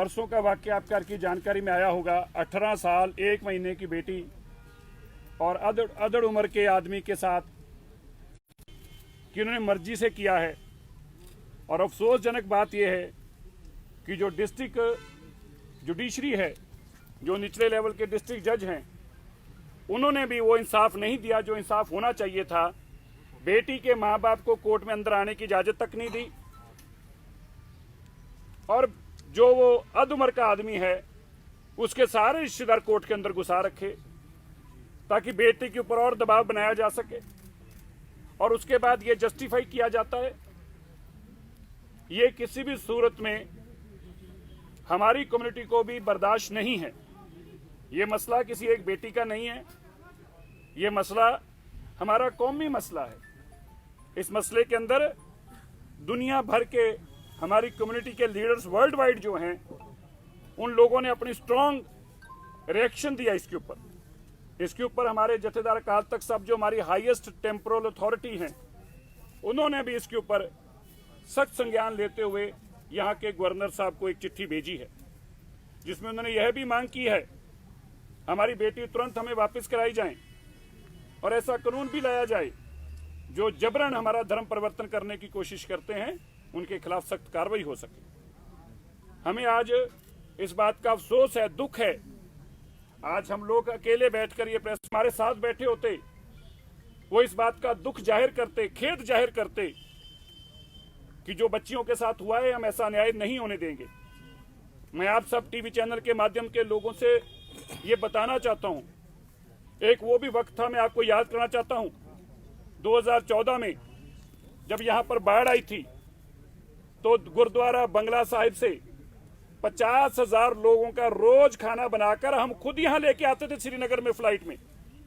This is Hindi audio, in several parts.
परसों का वाक्य आपकी जानकारी में आया होगा। 18 साल 1 महीने की बेटी और अधड़ उम्र के आदमी के साथ कि उन्होंने मर्जी से किया है। और अफसोसजनक बात यह है कि जो डिस्ट्रिक्ट जुडिशरी है, जो निचले लेवल के डिस्ट्रिक्ट जज हैं, उन्होंने भी वो इंसाफ नहीं दिया जो इंसाफ होना चाहिए था। बेटी के माँ बाप को कोर्ट में अंदर आने की इजाजत तक नहीं दी और जो वो अध उम्र का आदमी है उसके सारे रिश्तेदार कोर्ट के अंदर घुसा रखे ताकि बेटी के ऊपर और दबाव बनाया जा सके। और उसके बाद ये जस्टिफाई किया जाता है। ये किसी भी सूरत में हमारी कम्युनिटी को भी बर्दाश्त नहीं है। ये मसला किसी एक बेटी का नहीं है, ये मसला हमारा कौमी मसला है। इस मसले के अंदर दुनिया भर के हमारी कम्युनिटी के लीडर्स वर्ल्ड वाइड जो हैं, उन लोगों ने अपनी स्ट्रांग रिएक्शन दिया इसके ऊपर हमारे जथेदार अकाल तख्त साहब जो हमारी हाईएस्ट टेम्पोरल अथॉरिटी हैं, उन्होंने भी इसके ऊपर सख्त संज्ञान लेते हुए यहाँ के गवर्नर साहब को एक चिट्ठी भेजी है जिसमें उन्होंने यह भी मांग की है हमारी बेटी तुरंत हमें वापस कराई जाए और ऐसा कानून भी लाया जाए जो जबरन हमारा धर्म परिवर्तन करने की कोशिश करते हैं उनके खिलाफ सख्त कार्रवाई हो सके। हमें आज इस बात का अफसोस है, दुख है। आज हम लोग अकेले बैठकर ये प्रेस हमारे साथ बैठे होते, वो इस बात का दुख जाहिर करते, खेद जाहिर करते कि जो बच्चियों के साथ हुआ है हम ऐसा अन्याय नहीं होने देंगे। मैं आप सब टीवी चैनल के माध्यम के लोगों से ये बताना चाहता हूं, एक वो भी वक्त था, मैं आपको याद करना चाहता हूं 2014 में जब यहां पर बाढ़ आई थी तो गुरुद्वारा बंगला साहिब से 50,000 लोगों का रोज खाना बनाकर हम खुद यहां लेके आते थे। श्रीनगर में फ्लाइट में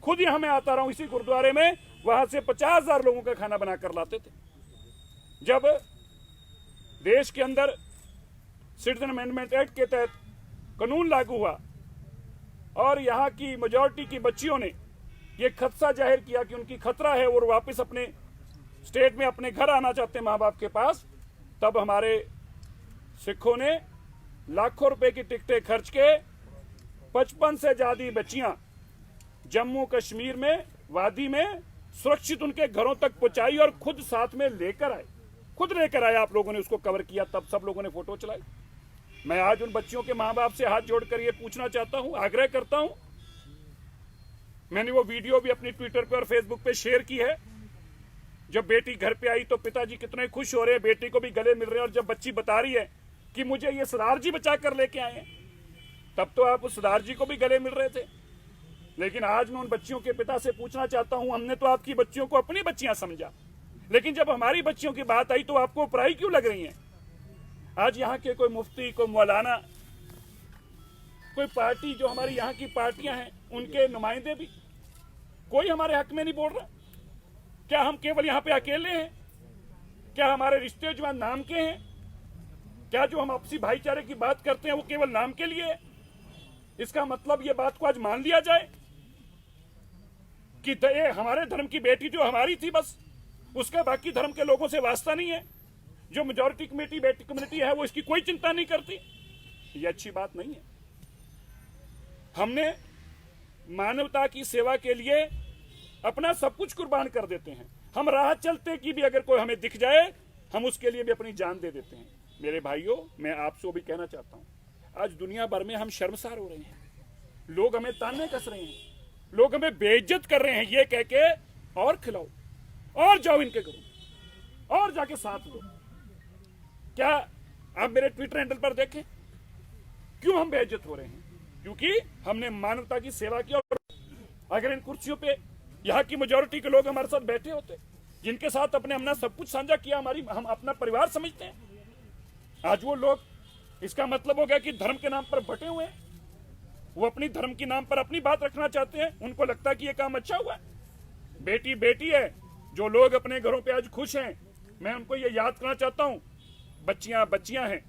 खुद यहां मैं आता रहा हूं इसी गुरुद्वारे में, वहां से 50,000 लोगों का खाना बनाकर लाते थे। जब देश के अंदर सिटीजन अमेंडमेंट एक्ट के तहत कानून लागू हुआ और यहाँ की मेजॉरिटी की बच्चियों ने ये खदशा जाहिर किया कि उनकी खतरा है और वापस अपने स्टेट में अपने घर आना चाहते हैं माँ बाप के पास, तब हमारे सिखों ने लाखों रुपए की टिकटें खर्च के 55 से ज्यादा बच्चियां जम्मू कश्मीर में वादी में सुरक्षित उनके घरों तक पहुंचाई और खुद साथ में लेकर आए। आप लोगों ने उसको कवर किया, तब सब लोगों ने फोटो चलाई। मैं आज उन बच्चियों के मां बाप से हाथ जोड़कर ये पूछना चाहता हूं, आग्रह करता हूं, मैंने वो वीडियो भी अपनी ट्विटर पे और फेसबुक पे शेयर की है। जब बेटी घर पे आई तो पिताजी कितने खुश हो रहे हैं, बेटी को भी गले मिल रहे हैं, और जब बच्ची बता रही है कि मुझे ये सरदार जी बचा कर लेके आए हैं, तब तो आप उस सरदार जी को भी गले मिल रहे थे। लेकिन आज मैं उन बच्चियों के पिता से पूछना चाहता हूं, हमने तो आपकी बच्चियों को अपनी बच्चियां समझा, लेकिन जब हमारी बच्चियों की बात आई तो आपको पराई क्यों लग रही हैं? आज यहाँ के कोई मुफ्ती, कोई मौलाना, कोई पार्टी जो हमारी यहाँ की पार्टियां हैं, उनके नुमाइंदे भी कोई हमारे हक में नहीं बोल रहा। क्या हम केवल यहाँ पे अकेले हैं? क्या हमारे रिश्ते जो नाम के हैं? क्या जो हम आपसी भाईचारे की बात करते हैं वो केवल नाम के लिए है? इसका मतलब ये बात को आज मान लिया जाए कि ये हमारे धर्म की बेटी जो हमारी थी बस, उसका बाकी धर्म के लोगों से वास्ता नहीं है। जो मेजॉरिटी कम्युनिटी है वो इसकी कोई चिंता नहीं करती। ये अच्छी बात नहीं है। हमने मानवता की सेवा के लिए अपना सब कुछ कुर्बान कर देते हैं। हम राह चलते की भी अगर कोई हमें दिख जाए हम उसके लिए भी अपनी जान दे देते हैं। मेरे भाइयों, मैं आपसे भी कहना चाहता हूं, आज दुनिया भर में हम शर्मसार हो रहे हैं। लोग हमें ताने कस रहे हैं, लोग हमें बेइज्जत कर रहे हैं ये कह के और खिलाओ और जाओ इनके घरों और जाके साथ दो। क्या आप मेरे ट्विटर हैंडल पर देखें क्यों हम बेइज्जत हो रहे हैं? क्योंकि हमने मानवता की सेवा की। और अगर इन कुर्सियों पे यहाँ की मेजॉरिटी के लोग हमारे साथ बैठे होते, जिनके साथ अपना सब कुछ साझा किया, हम अपना परिवार समझते हैं, आज वो लोग, इसका मतलब हो गया कि धर्म के नाम पर बटे हुए हैं। वो अपनी धर्म के नाम पर अपनी बात रखना चाहते हैं। उनको लगता है कि ये काम अच्छा हुआ है। बेटी बेटी है। जो लोग अपने घरों पे आज खुश हैं, मैं उनको ये याद करना चाहता हूं, बच्चियां बच्चियां हैं।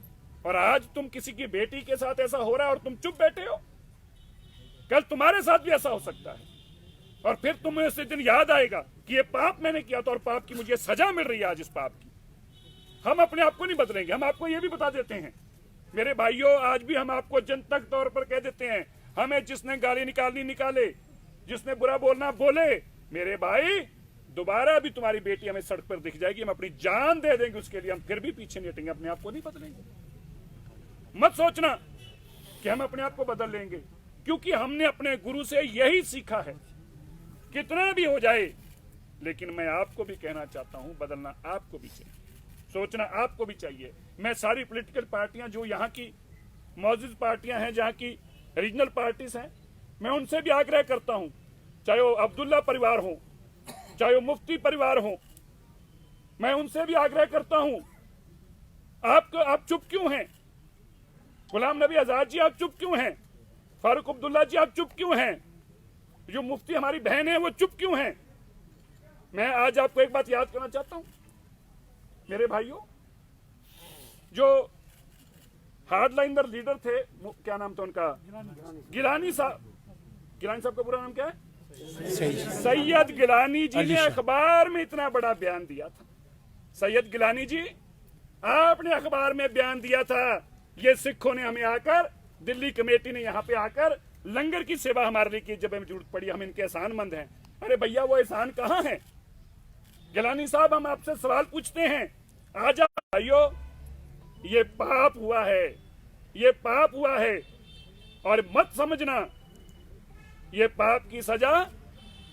और आज तुम किसी की बेटी के साथ ऐसा हो रहा है और तुम चुप बैठे हो, कल तुम्हारे साथ भी ऐसा हो सकता है। और फिर तुम्हें उस दिन याद आएगा कि ये पाप मैंने किया था और पाप की मुझे सजा मिल रही है आज इस पाप की। हम अपने आप को नहीं बदलेंगे। हम आपको ये भी बता देते हैं मेरे भाइयों, आज भी हम आपको जनतक तौर पर कह देते हैं, हमें जिसने गाली निकालनी निकाले, जिसने बुरा बोलना बोले। मेरे भाई, दोबारा भी तुम्हारी बेटी हमें सड़क पर दिख जाएगी, हम अपनी जान दे देंगे उसके लिए, हम फिर भी पीछे नहीं हटेंगे, अपने आप को नहीं बदलेंगे। मत सोचना कि हम अपने आप को बदल लेंगे, क्योंकि हमने अपने गुरु से यही सीखा है। कितना भी हो जाए, लेकिन मैं आपको भी कहना चाहता हूं, बदलना आपको भी चाहिए, सोचना आपको भी चाहिए। मैं सारी पॉलिटिकल पार्टियां, जो यहाँ की मौजूद पार्टियां हैं, जहाँ की रीजनल पार्टीज हैं, मैं उनसे भी आग्रह करता हूं, चाहे वो अब्दुल्ला परिवार हो, चाहे वो मुफ्ती परिवार हो, मैं उनसे भी आग्रह करता हूं, आप चुप क्यों हैं? गुलाम नबी आजाद जी, आप चुप क्यों हैं? फारूक अब्दुल्ला जी, आप चुप क्यों हैं? जो मुफ्ती हमारी बहन है, वो चुप क्यों हैं? मैं आज आपको एक बात याद करना चाहता हूं, मेरे भाइयों, जो हार्डलाइनर लीडर थे, क्या नाम था उनका? गिलानी साहब। गिलानी साहब का पूरा नाम क्या है? सैयद गिलानी जी ने अखबार में इतना बड़ा बयान दिया था। सैयद गिलानी जी, आपने अखबार में बयान दिया था, ये सिखों ने हमें आकर, दिल्ली कमेटी ने यहाँ पे आकर लंगर की सेवा हमारे लिए की, जब हमें जरूरत पड़ी, हम इनके एहसानमंद हैं। अरे भैया, वो एहसान कहाँ है? गिलानी साहब, हम आपसे सवाल पूछते हैं, आज भाइयों, ये पाप हुआ है, ये पाप हुआ है, और मत समझना ये पाप की सजा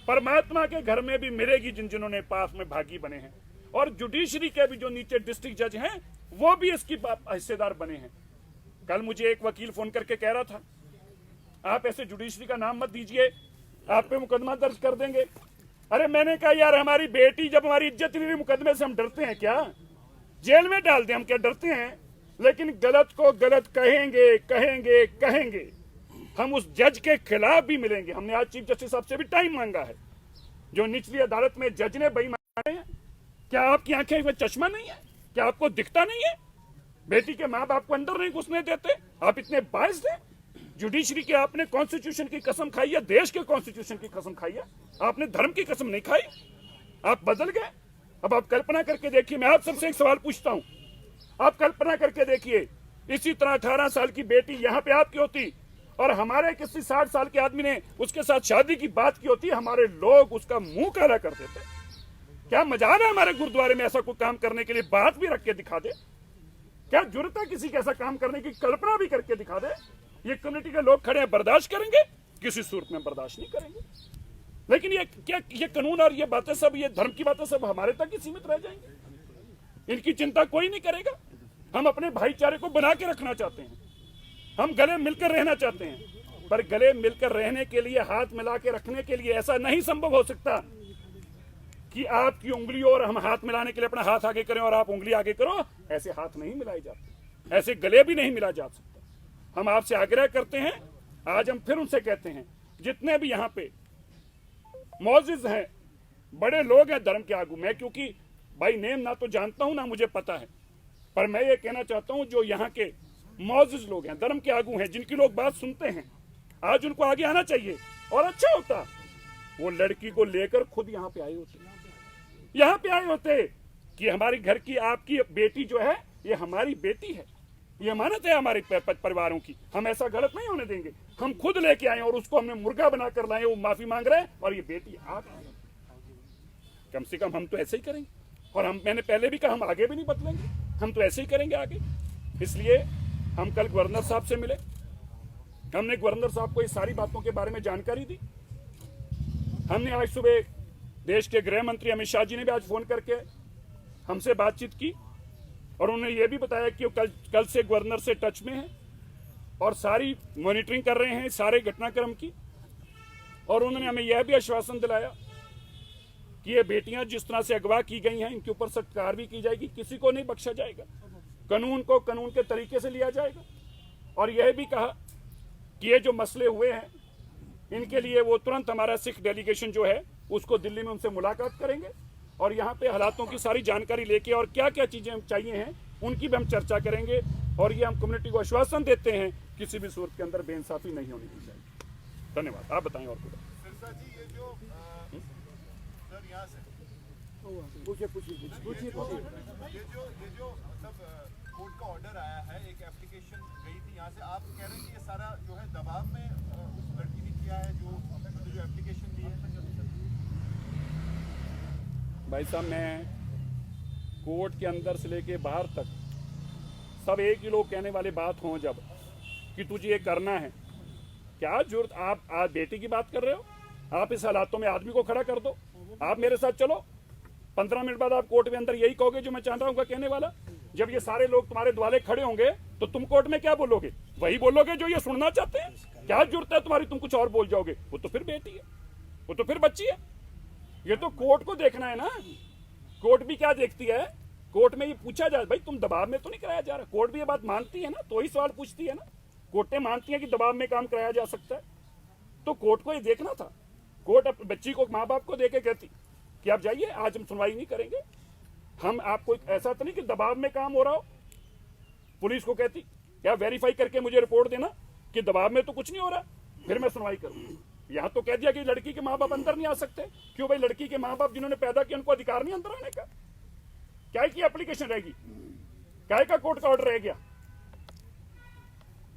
परमात्मा के घर में भी मिलेगी, जिन्होंने पाप में भागी बने हैं। और जुडिशरी के भी जो नीचे डिस्ट्रिक्ट जज हैं, वो भी इसकी हिस्सेदार बने हैं। कल मुझे एक वकील फोन करके कह रहा था, आप ऐसे जुडिशरी का नाम मत दीजिए, आप पे मुकदमा दर्ज कर देंगे। अरे मैंने कहा, यार हमारी बेटी, जब हमारी इज्जत नहीं रही मुकदमे से, हम डरते हैं क्या? जेल में डाल दें, हम क्या डरते हैं? लेकिन गलत को गलत कहेंगे, कहेंगे, कहेंगे। हम उस जज के खिलाफ भी मिलेंगे। हमने आज चीफ जस्टिस साहब से भी टाइम मांगा है। जो निचली अदालत में जज ने बेईमानी है, क्या आपकी आंखें में चश्मा नहीं है? क्या आपको दिखता नहीं है? बेटी के माँ बाप को अंदर नहीं घुसने देते, आप इतने बाइस हैं। जुडिशरी के आपने कॉन्स्टिट्यूशन की कसम खाई है, देश के कॉन्स्टिट्यूशन की कसम खाई है, आपने धर्म की कसम नहीं खाई। आप बदल गए। अब आप कल्पना करके देखिए, मैं आप सबसे एक सवाल पूछता हूं, आप कल्पना करके देखिए, इसी तरह 18 साल की बेटी यहाँ पे आपकी होती, और हमारे किसी 60 साल के आदमी ने उसके साथ शादी की बात की होती, हमारे लोग उसका मुंह काला कर देते। क्या मजाल है हमारे गुरुद्वारे में ऐसा कोई काम करने के लिए? बात भी रख के दिखा दे। क्या जरूरत है किसी के ऐसा काम करने की? कल्पना भी करके दिखा दे। ये कम्युनिटी के लोग खड़े हैं, बर्दाश्त करेंगे? किसी सूरत में बर्दाश्त नहीं करेंगे। लेकिन ये क्या, ये कानून और ये बातें सब, ये धर्म की बातें सब हमारे तक ही सीमित रह जाएंगी? इनकी चिंता कोई नहीं करेगा। हम अपने भाईचारे को बना के रखना चाहते हैं, हम गले मिलकर रहना चाहते हैं, पर गले मिलकर रहने के लिए, हाथ मिला के रखने के लिए ऐसा नहीं संभव हो सकता कि आपकी उंगली और हम हाथ मिलाने के लिए अपना हाथ आगे करें और आप उंगली आगे करो। ऐसे हाथ नहीं मिलाए जाते, ऐसे गले भी नहीं मिला जा सकता। हम आपसे आग्रह करते हैं, आज हम फिर उनसे कहते हैं, जितने भी यहाँ पे मौजूद हैं, बड़े लोग हैं धर्म के आगू, मैं क्योंकि भाई नेम ना तो जानता हूं ना मुझे पता है, पर मैं ये कहना चाहता हूं, जो यहाँ के मौजूद लोग हैं, धर्म के आगू हैं, जिनकी लोग बात सुनते हैं, आज उनको आगे आना चाहिए। और अच्छा होता वो लड़की को लेकर खुद यहाँ पे आए होते, यहाँ पे आए होते कि हमारी घर की, आपकी बेटी जो है, ये हमारी बेटी है, ये अमानत है हमारे परिवारों की, हम ऐसा गलत नहीं होने देंगे। हम खुद लेके आए और उसको हमने मुर्गा बनाकर लाए, वो माफी मांग रहे हैं, और ये बेटी आप, कम से कम हम तो ऐसे ही करेंगे। और मैंने पहले भी कहा, हम आगे भी नहीं बदलेंगे, हम तो ऐसे ही करेंगे आगे। इसलिए हम कल गवर्नर साहब से मिले, हमने गवर्नर साहब को इस सारी बातों के बारे में जानकारी दी। हमने आज सुबह देश के गृह मंत्री अमित शाह जी ने भी आज फोन करके हमसे बातचीत की, और उन्होंने ये भी बताया कि वो कल से गवर्नर से टच में है और सारी मॉनिटरिंग कर रहे हैं सारे घटनाक्रम की। और उन्होंने हमें यह भी आश्वासन दिलाया कि ये बेटियां जिस तरह से अगवा की गई हैं, इनके ऊपर सख्त कार्रवाई की जाएगी, किसी को नहीं बख्शा जाएगा, कानून को कानून के तरीके से लिया जाएगा। और यह भी कहा कि ये जो मसले हुए हैं, इनके लिए वो तुरंत हमारा सिख डेलीगेशन जो है उसको दिल्ली में उनसे मुलाकात करेंगे, और यहाँ पे हालातों की सारी जानकारी लेके और क्या क्या चीजें चाहिए हैं उनकी भी हम चर्चा करेंगे। और ये हम कम्युनिटी को आश्वासन देते हैं, किसी भी सूरत के अंदर बेइंसाफी नहीं होनी चाहिए। धन्यवाद। आप बताएं और कुछ। सिरसा जी, ये जो सर यहाँ से ये जो मतलब कोर्ट का ऑर्डर आया है, एक एप्लीकेशन गई थी यहाँ से, आप कह रहे हैं कि ये सारा जो है दबाव में उस लड़की ने किया है जो एप्लीकेशन दी है। भाई साहब, मैं कोर्ट के अंदर से लेके बाहर तक सब एक ही लोग कहने वाले बात हों जब कि तुझे ये करना है, क्या जरूरत, आप बेटी की बात कर रहे हो, आप इस हालातों में आदमी को खड़ा कर दो, आप मेरे साथ चलो, 15 मिनट बाद आप कोर्ट में अंदर यही कहोगे जो मैं चाह रहा हूँ कहने वाला। जब ये सारे लोग तुम्हारे द्वारे खड़े होंगे तो तुम कोर्ट में क्या बोलोगे? वही बोलोगे जो ये सुनना चाहते हैं। क्या जरूरत है तुम्हारी, तुम कुछ और बोल जाओगे? वो तो फिर बेटी है, वो तो फिर बच्ची है। ये तो कोर्ट को देखना है ना। कोर्ट भी क्या देखती है, कोर्ट में ये पूछा जाए भाई तुम दबाव में तो नहीं कराया जा रहा। कोर्ट भी ये बात मानती है ना, तो ही सवाल पूछती है ना। कोर्टें मानती है कि दबाव में काम कराया जा सकता है, तो कोर्ट को ये देखना था। कोर्ट अपनी बच्ची को माँ बाप को देके कहती कि आप जाइए, आज हम सुनवाई नहीं करेंगे, हम आपको ऐसा तो नहीं कि दबाव में काम हो रहा हो। पुलिस को कहती क्या वेरीफाई करके मुझे रिपोर्ट देना कि दबाव में तो कुछ नहीं हो रहा, फिर मैं सुनवाई करूँ। यहाँ तो कह दिया कि लड़की के माँ बाप अंदर नहीं आ सकते। क्यों भाई? लड़की के माँ बाप जिन्होंने पैदा किया उनको अधिकार नहीं अंदर आने का? क्या की एप्लीकेशन रहेगी, क्या का कोर्ट का ऑर्डर रह गया?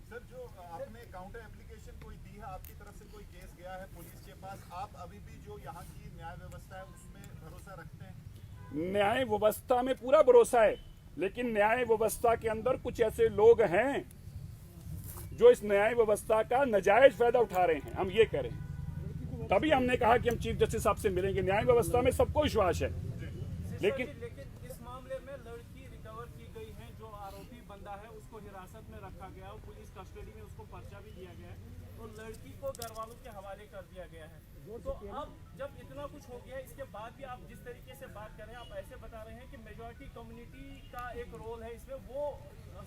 सर, जो आपने काउंटर एप्लीकेशन कोई दी है, आपकी तरफ से कोई केस गया है पुलिस के पास, आप अभी भी जो यहाँ की न्याय व्यवस्था है उसमें भरोसा रखते हैं? न्याय व्यवस्था में पूरा भरोसा है, लेकिन न्याय व्यवस्था के अंदर कुछ ऐसे लोग हैं जो इस न्याय व्यवस्था का नाजायज फायदा उठा रहे हैं, हम ये कह रहे हैं। तभी हमने कहा कि हम चीफ जस्टिस साहब से मिलेंगे। न्याय व्यवस्था में सबको विश्वास है, लेकिन इस मामले में लड़की रिकवर की गई है, जो आरोपी बंदा है उसको हिरासत में रखा गया, पुलिस कस्टडी में उसको पर्चा भी दिया गया है, तो लड़की को घर वालों के हवाले कर दिया गया है। तो अब जब इतना कुछ हो गया है, इसके बाद भी आप जिस तरीके से बात कर रहे हैं, आप ऐसे बता रहे हैं कि मेजॉरिटी कम्युनिटी का एक रोल है इसमें, वो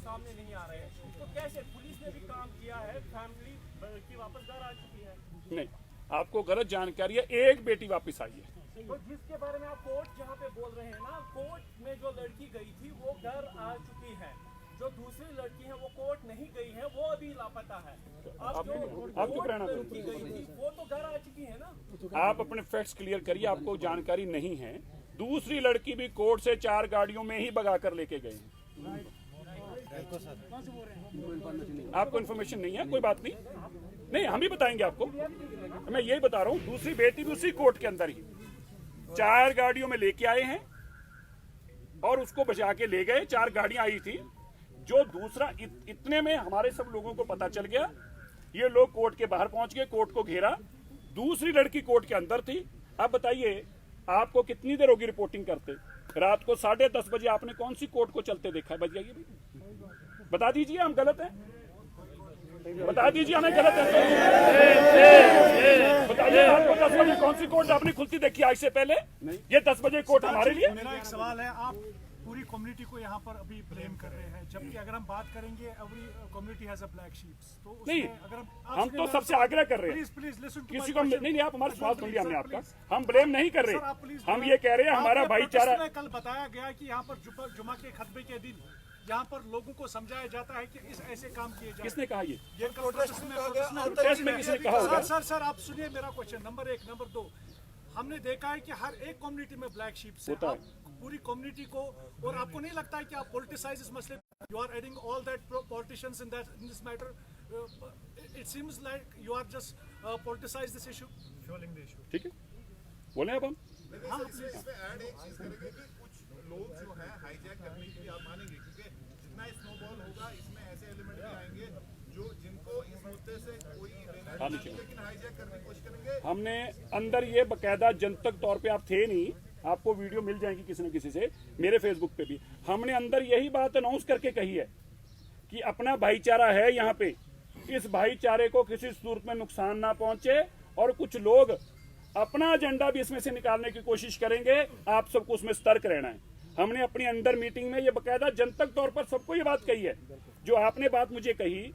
सामने नहीं आ रहे हैं, तो कैसे? पुलिस ने भी काम किया है, फैमिली की वापस घर आ चुकी है। नहीं, आपको गलत जानकारी है। एक बेटी वापस आई है, तो जिसके बारे में आप कोर्ट जहाँ पे बोल रहे हैं ना, कोर्ट में जो लड़की गई थी वो घर आ चुकी है, जो दूसरी लड़की है वो कोर्ट नहीं गई है, वो अभी लापता है। अब जो क्यों रहना लड़की गई थी वो तो घर आ चुकी है ना। आप अपने फैक्ट्स क्लियर करिए, आपको जानकारी नहीं है। दूसरी लड़की भी कोर्ट से 4 गाड़ियों में ही भगा कर लेके गए हैं। आपको इन्फॉर्मेशन नहीं है, कोई बात नहीं, नहीं हम ही बताएंगे आपको। मैं यही बता रहा हूँ, दूसरी बेटी भी उसी कोर्ट के अंदर ही 4 गाड़ियों में लेके आए हैं और उसको बचा के ले गए। 4 गाड़ियां आई थी, जो दूसरा इतने में हमारे सब लोगों को पता चल गया। ये लोग कोर्ट के बाहर पहुंच गए, कोर्ट को घेरा। दूसरी लड़की कोर्ट के अंदर थी। अब बताइए आपको कितनी देर होगी रिपोर्टिंग करते? रात को 10:30 बजे आपने कौन सी कोर्ट को चलते देखा? बताइए, बता दीजिए हम गलत हैं, बता दीजिए हमें गलत है। बताइए आपको 10 बजे कौन सी कोर्ट आपने खुलती देखी आज से पहले? ये 10 बजे कोर्ट हमारे लिए। मेरा एक सवाल है, आप पूरी कम्युनिटी को यहाँ पर अभी ब्लेम कर रहे हैं, जबकि अगर हम बात करेंगे every community has a black sheeps, तो उसमें नहीं, अगर हम तो सबसे आग्रह कर रहे हैं, प्लीज लिसन टू किसी को नहीं, आप हमारे सवाल सुन लिया हमने आपका, हम ब्लेम नहीं कर रहे। हम ये कह रहे हैं हमारा भाईचारा। कल बताया गया कि यहाँ पर जुमा के खतबे के दिन यहाँ पर लोगों को समझाया जाता है कि इस ऐसे काम किए जाए। किसने कहा ये? प्रोटेस्ट में किसने कहा होगा? सर आप सुनिए मेरा क्वेश्चन। नंबर 1, नंबर 2, हमने देखा है कि हर एक कम्युनिटी में ब्लैक शीप्स है। आप पूरी कम्युनिटी को, और आपको नहीं लगता है कि आप पॉलिटिसाइज इस मसले, you are adding all that politicians in this matter, it seems like you are just politicise this issue, fuelling the issue. ठीक है, बोले अब हम। इसमें ऐड एक चीज करेंगे कि कुछ लोग जो है हाईजैक करने की आप मानेंगे, क्योंकि जितना स्नोबॉल होगा इसमें ऐसे एलिमेंट भी आएंगे जो जिनको इस मुद्दे से कोई लेना नहीं, लेकिन हाईजैक करने की कोशिश करेंगे। हमने अंदर ये बकायदा जनतक तौर पे, आप थे नहीं, आपको वीडियो मिल जाएगी किसी न किसी से, मेरे फेसबुक पे भी हमने अंदर यही बात अनाउंस करके कही है कि अपना भाईचारा है यहाँ पे, इस भाईचारे को किसी सूरत में नुकसान ना पहुंचे, और कुछ लोग अपना एजेंडा भी इसमें से निकालने की कोशिश करेंगे। आप सबको उसमें सतर्क रहना है। हमने अपनी अंदर मीटिंग में ये बकायदा जनतक तौर पर सबको ये बात कही है। जो आपने बात मुझे कही,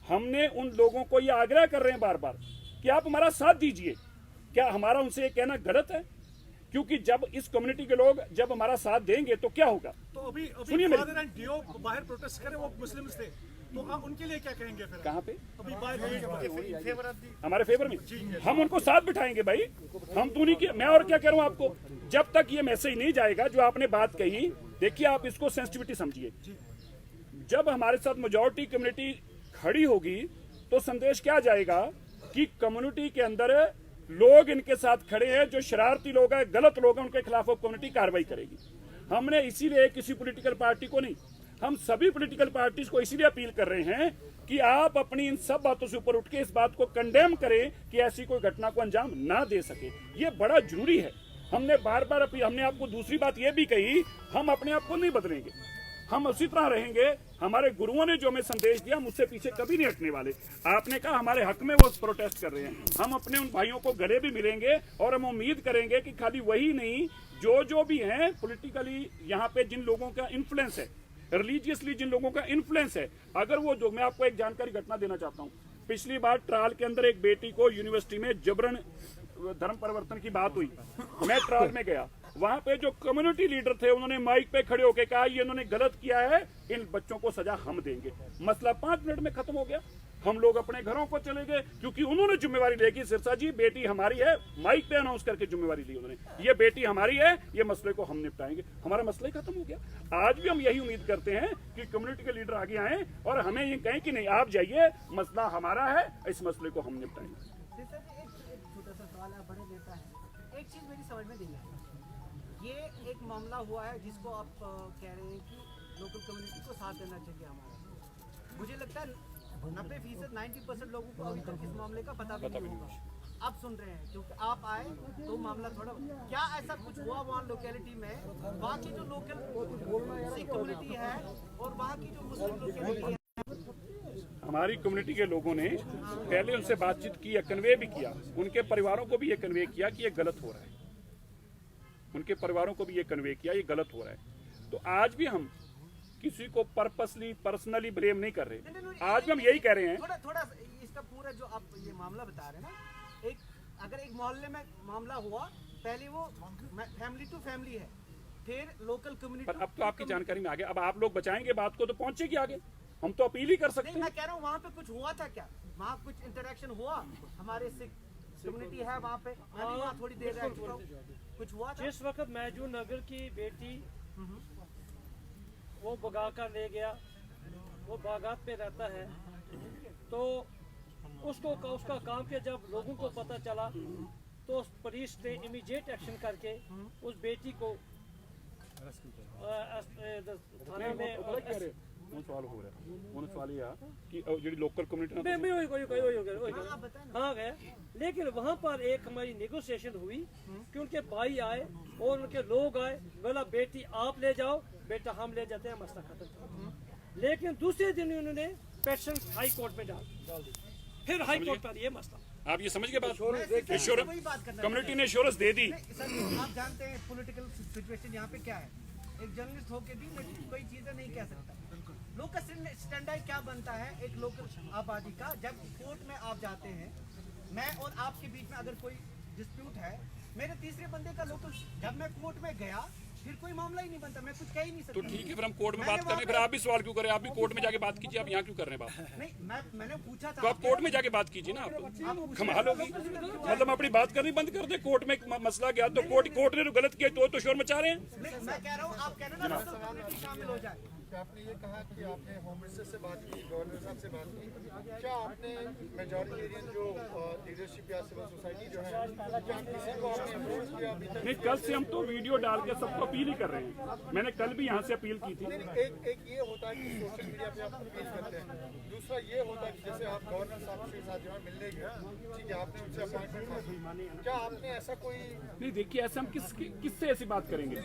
हमने उन लोगों को ये आग्रह कर रहे हैं बार बार कि आप हमारा साथ दीजिए। क्या हमारा उनसे ये कहना गलत है? क्योंकि जब इस कम्युनिटी के लोग जब हमारा साथ देंगे तो क्या होगा? तो अभी सुनिए फादर एंड डियो बाहर प्रोटेस्ट करे, वो मुस्लिम्स थे, तो आप उनके लिए क्या कहेंगे फिर? कहाँ पे? अभी बाय हमारे फेवर में हम उनको साथ बिठाएंगे भाई। हम तो नहीं किया, मैं और क्या कह रहा हूँ आपको, जब तक ये मैसेज नहीं जाएगा जो आपने बात कही, देखिए आप इसको सेंसिटिविटी समझिए। जब हमारे साथ मेजॉरिटी कम्युनिटी खड़ी होगी तो संदेश क्या जाएगा कि कम्युनिटी के अंदर लोग इनके साथ खड़े हैं, जो शरारती लोग हैं, गलत लोग हैं, उनके खिलाफ कम्युनिटी कार्रवाई करेगी। हमने इसीलिए किसी पॉलिटिकल पार्टी को नहीं, हम सभी पॉलिटिकल पार्टीज को इसीलिए अपील कर रहे हैं कि आप अपनी इन सब बातों से ऊपर उठ के इस बात को कंडेम करें कि ऐसी कोई घटना को अंजाम ना दे सके। ये बड़ा जरूरी है। हमने बार बार हमने आपको दूसरी बात ये भी कही, हम अपने आप को नहीं बदलेंगे, हम उसी तरह रहेंगे। हमारे गुरुओं ने जो हमें संदेश दिया, हम उससे पीछे कभी नहीं हटने वाले। आपने कहा हमारे हक में वो प्रोटेस्ट कर रहे हैं, हम अपने उन भाइयों को गले भी मिलेंगे और हम उम्मीद करेंगे कि खाली वही नहीं, जो भी हैं पॉलिटिकली यहाँ पे जिन लोगों का इन्फ्लुएंस है, रिलीजियसली जिन लोगों का इन्फ्लुएंस है, अगर वो जो, मैं आपको एक जानकारी घटना देना चाहता हूँ। पिछली बार ट्रायल के अंदर एक बेटी को यूनिवर्सिटी में जबरन धर्म परिवर्तन की बात हुई, मैं ट्रायल में गया, वहां पे जो कम्युनिटी लीडर थे उन्होंने माइक पे खड़े होकर कहा ये इन्होंने गलत किया है, इन बच्चों को सजा हम देंगे। मसला 5 मिनट में खत्म हो गया। हम लोग अपने घरों को चले गए क्योंकि उन्होंने जिम्मेवारी लेगी, सिरसा जी बेटी हमारी है, माइक पे अनाउंस करके जिम्मेवारी ली उन्होंने, ये बेटी हमारी है, ये मसले को हम निपटाएंगे। हमारा मसला ही खत्म हो गया। आज भी हम यही उम्मीद करते हैं कि कम्युनिटी के लीडर आगे आए और हमें ये कहें कि नहीं आप जाइए, मसला हमारा है, इस मसले को हम निपटाएंगे। एक चीज मेरी समझ में नहीं आई, ये एक मामला हुआ है जिसको आप कह रहे हैं कि लोकल कम्युनिटी को साथ देना चाहिए हमारा। मुझे लगता है 90% 90% लोगों को अभी तक इस मामले का पता भी नहीं होगा। अब सुन रहे हैं क्योंकि आप आए तो मामला थोड़ा, क्या ऐसा कुछ हुआ वहाँ लोकेलिटी में, वहाँ की जो लोकल सिख कम्युनिटी है और वहाँ की जो मुस्लिम लोकेलिटी है? हमारी कम्युनिटी के लोगों ने पहले उनसे बातचीत की, कन्वे भी किया, उनके परिवारों को भी ये कन्वे किया कि ये गलत हो रहा है, उनके परिवारों को भी ये कन्वे किया ये गलत हो रहा है। तो आज भी हम किसी को पर्पसली पर्सनली ब्लेम नहीं कर रहे, आज भी हम यही कह रहे हैं। थोड़ा इसका पूरा जो आप ये मामला बता रहे हैं ना, अगर एक मोहल्ले में मामला हुआ, पहले वो फैमिली टू फैमिली है, फिर लोकल कम्युनिटी। पर अब तो आपकी जानकारी में आ गया, अब आप लोग बचाएंगे बात को तो पहुंचेगी आगे, हम तो अपील ही कर सकते हैं। मैं कह रहा हूँ वहाँ पे कुछ हुआ था क्या, वहाँ कुछ इंटरेक्शन हुआ, हमारे सिख कम्युनिटी है वहाँ पे, मैं भी वहाँ थोड़ी देर रह चुका हूँ, कुछ हुआ था? जिस वक्त मैजू नगर की बेटी वो भगा कर ले गया, वो बागात पे रहता है, तो उसका काम किया। जब लोगों को पता चला तो पुलिस ने इमीडिएट एक्शन करके उस बेटी को थाने में सवाल ये कि जो लोकल कम्युनिटी हाँ गए, लेकिन वहाँ पर एक हमारी नेगोशिएशन हुई कि उनके भाई आए और उनके लोग आए, बोला बेटी आप ले जाओ, बेटा हम ले जाते हैं, मसला खत्म। लेकिन दूसरे दिन उन्होंने पेटिशन हाई कोर्ट में डाल दी, फिर हाई कोर्ट पर ये मसला। आप ये समझ गए बात, कम्युनिटी ने एश्योरेंस दे दी। सर आप जानते हैं पॉलिटिकल सिचुएशन यहाँ पे क्या है, एक जर्नलिस्ट होके भी मैं कोई चीजें नहीं कह सकता। लोकल स्टैंडर्ड क्या बनता है एक लोकल आबादी का, जब कोर्ट में आप जाते हैं, मैं और आपके बीच में अगर कोई डिस्प्यूट है, मेरे तीसरे बंदे का लोकल, जब मैं कोर्ट में गया फिर कोई मामला ही नहीं बनता, मैं कुछ कह ही नहीं सकता। तो ठीक है, फिर हम कोर्ट में बात करें, फिर आप भी सवाल क्यों करें, आप भी कोर्ट में जाके बात कीजिए, आप यहाँ क्यों कर रहे हैं बात? नहीं मैंने पूछा था, तो आप कोर्ट में जाके बात कीजिए ना, आप कमाल होगी, मतलब अपनी बात करनी बंद कर दे। कोर्ट में मसला गया तो कोर्ट ने जो गलत किया तो शोर मचा रहे हैं। मैं कह रहा हूँ आप कह रहे हैं ना शामिल हो जाए। आपने ये कहा कि आपने होम मिनिस्टर से बात की, गवर्नर साहब से बात की, क्या आपने मेजॉरिटेरियन जो लीडरशिप या सिविल सोसाइटी जो है, क्या किसी को आपने अप्रोच किया अभी तक? नहीं, कल से हम तो वीडियो डाल के सबको अपील ही कर रहे हैं, मैंने कल भी यहाँ से अपील की थी। एक ये होता है कि सोशल मीडिया पे आप अपील करते हैं, दूसरा ये होता है कि जैसे आप गवर्नर साहब के साथ जो मिलने गए, ठीक है, आपने उनसे अपॉइंटमेंट मांगी, क्या आपने ऐसा कोई? नहीं देखिए, ऐसे हम किससे ऐसी बात करेंगे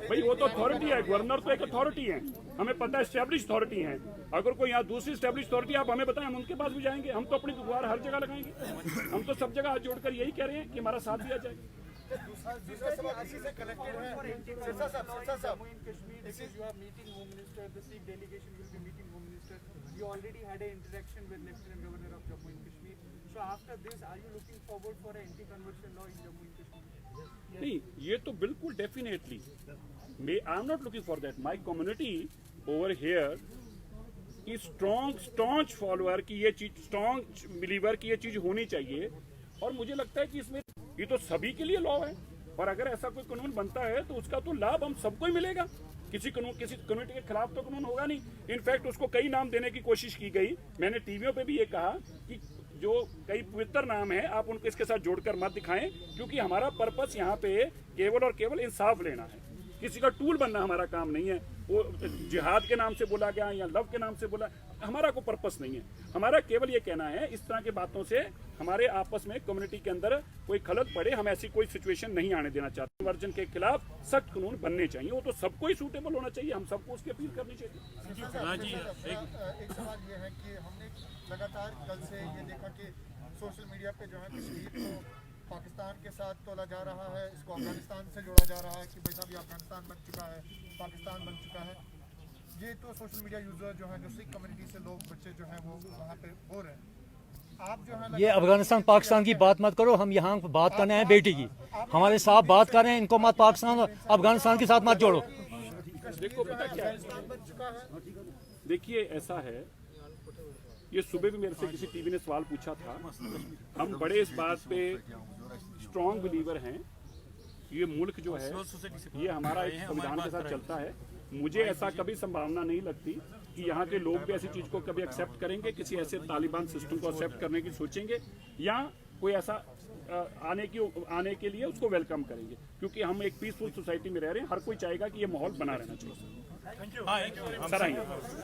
भाई, वो तो अथॉरिटी है, गवर्नर तो एक अथॉरिटी है, हमें पता है एस्टेब्लिश अथॉरिटी है। अगर कोई यहाँ दूसरी एस्टेब्लिश अथॉरिटी आप हमें बताएं, हम उनके पास भी जाएंगे, हम तो अपनी दुआर हर जगह लगाएंगे, हम तो सब जगह हाथ जोड़कर यही कह रहे हैं कि हमारा साथ दिया जाए। दूसरा सवाल इसी से कनेक्टेड है, सिरसा साहब, you are meeting Home Minister, the Sikh delegation will be meeting Home Minister. You already had an interaction with Lieutenant Governor of Jammu and Kashmir. So after this, are you looking forward for an anti-conversion law in Jammu and Kashmir? नहीं, ये तो बिल्कुल definitely, I am not looking for that. My community over here कि स्ट्रॉन्ग फॉलोअर की ये चीज, स्ट्रॉन्ग बिलीवर की ये चीज होनी चाहिए। और मुझे लगता है कि इसमें ये तो सभी के लिए लॉ है, और अगर ऐसा कोई कानून बनता है तो उसका तो लाभ हम सबको ही मिलेगा। किसी कम्युनिटी के खिलाफ तो कानून होगा नहीं। इनफैक्ट उसको कई नाम देने की कोशिश की गई। मैंने टीवियों पे भी ये कहा कि जो कई पवित्र नाम है आप उनको इसके साथ जोड़कर मत दिखाएं, क्योंकि हमारा पर्पस यहाँ पे केवल और केवल इंसाफ लेना है। किसी का टूल बनना हमारा काम नहीं है। वो जिहाद के नाम से बोला गया या लव के नाम से बोला, हमारा कोई पर्पस नहीं है। हमारा केवल ये कहना है इस तरह की बातों से हमारे आपस में कम्युनिटी के अंदर कोई खलत पड़े, हम ऐसी कोई सिचुएशन नहीं आने देना चाहते। वर्जन के खिलाफ सख्त कानून बनने चाहिए, वो तो सबको ही सूटेबल होना चाहिए, हम सबको उसकी अपील करनी चाहिए। एक सवाल ये है कि हमने लगातार कल से ये देखा कि सोशल मीडिया पे जो है कश्मीर को पाकिस्तान के साथ तोला जा रहा है, इसको अफगानिस्तान से जोड़ा जा रहा है कि भाई साहब ये अफगानिस्तान बन चुका है, पाकिस्तान बन चुका है। ये तो सोशल मीडिया यूजर जो है, जो सिख कम्युनिटी से लोग बच्चे जो हैं वो वहाँ पे हो रहे हैं। आप जो है ये अफगानिस्तान पाकिस्तान की बात मत करो, हम यहाँ बात करने हैं बेटी की। हमारे साथ बात कर रहे हैं, इनको मत पाकिस्तान अफगानिस्तान के साथ मत जोड़ो। देखो पता क्या है, देखिए ऐसा है, ये सुबह भी मेरे से किसी टीवी ने सवाल पूछा था। हम बड़े इस बात पे स्ट्रॉन्ग बिलीवर हैं, ये मुल्क जो है ये हमारा एक संविधान के साथ चलता है। मुझे ऐसा कभी संभावना नहीं लगती कि यहाँ के लोग भी ऐसी चीज को कभी एक्सेप्ट करेंगे, किसी ऐसे तालिबान सिस्टम को एक्सेप्ट करने की सोचेंगे या कोई ऐसा आने के लिए उसको वेलकम करेंगे, क्योंकि हम एक पीसफुल सोसाइटी में रह रहे हैं। हर कोई चाहेगा कि ये माहौल बना रहना चाहिए। सर आइए।